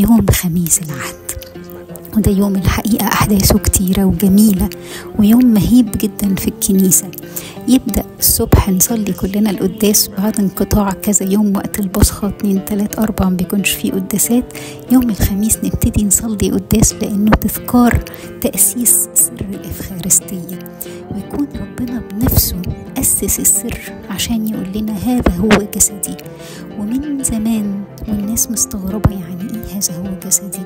يوم خميس العهد، وده يوم الحقيقة أحداثه كتيرة وجميلة، ويوم مهيب جدا في الكنيسة. يبدأ الصبح نصلي كلنا القداس بعد انقطاع كذا يوم، وقت البصخة 2 3 4 مبيكونش فيه قداسات. يوم الخميس نبتدي نصلي قداس لأنه تذكار تأسيس سر الإفخارستية، ويكون ربنا بنفسه أسس السر عشان يقول لنا هذا هو جسدي. ومن زمان والناس مستغربة يعني إيه هذا هو جسدي؟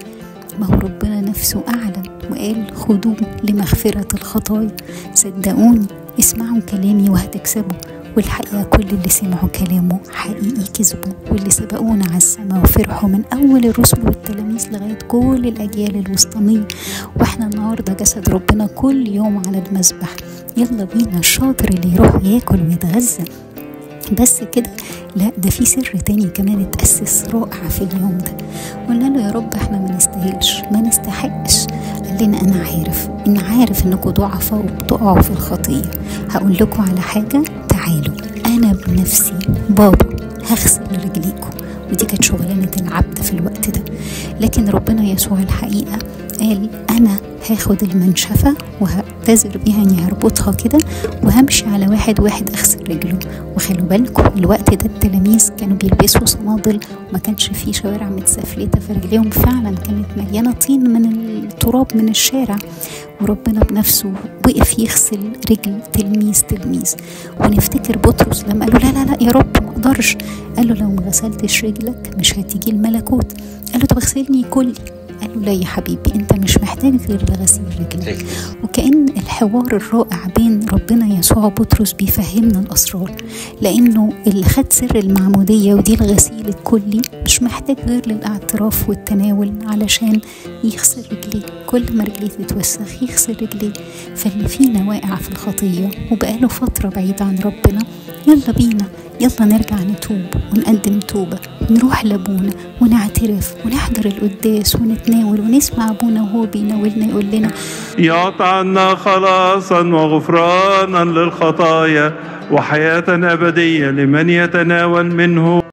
ما هو ربنا نفسه أعلن وقال خدوه لمغفرة الخطايا. صدقوني اسمعوا كلامي وهتكسبوا. والحقيقة كل اللي سمعوا كلامه حقيقي كذبوا، واللي سبقونا على السماء وفرحوا من أول الرسل والتلاميذ لغاية كل الأجيال الوسطانية. واحنا النهاردة جسد ربنا كل يوم على المذبح. يلا بينا، الشاطر اللي يروح ياكل ويتغذى. بس كده؟ لا، ده في سر تاني كمان اتأسس رائع في اليوم ده. قلنا له يا رب احنا ما نستاهلش ما نستحقش. قال لنا انا عارف انكم ضعفاء وبتقعوا في الخطية. هقول لكم على حاجة، تعالوا انا بنفسي بابا هغسل رجليكم. ودي كانت شغلانة العبد في الوقت ده. لكن ربنا يسوع الحقيقة قال انا هاخد المنشفة وهتزر بيها اني هربطها كده وهمشي على واحد واحد اغسل رجله. وخلوا بالكم الوقت ده التلاميذ كانوا بيلبسوا صنادل وما كانش فيه شوارع متسفلتة، فرجليهم فعلا كانت مليانة طين من التراب من الشارع. وربنا بنفسه وقف يغسل رجل تلميذ. ونفتكر بطرس لما قال له لا يا رب ما اقدرش، قال له لو ما غسلتش رجلك مش هتيجي الملكوت. قال له طب اغسلني كلي. قال له لا يا حبيبي، انت مش محتاج غير لغسيل رجلك. وكأن الحوار الرائع بين ربنا يسوع وبطرس بيفهمنا الأسرار، لأنه اللي خد سر المعمودية ودي الغسيل الكلي مش محتاج غير للاعتراف والتناول علشان يغسل رجليه. كل ما رجليه تتوسخ يغسل رجليه. فاللي فينا واقع في الخطية وبقاله فترة بعيد عن ربنا، يلا بينا، يلا نرجع نتوب ونقدم توبة، نروح لابونا ونعترف ونحضر القداس ونتناول ونسمع ابونا وهو بيناولنا يقول لنا يعطى عنا خلاصا وغفرانا للخطايا وحياة أبدية لمن يتناول منه.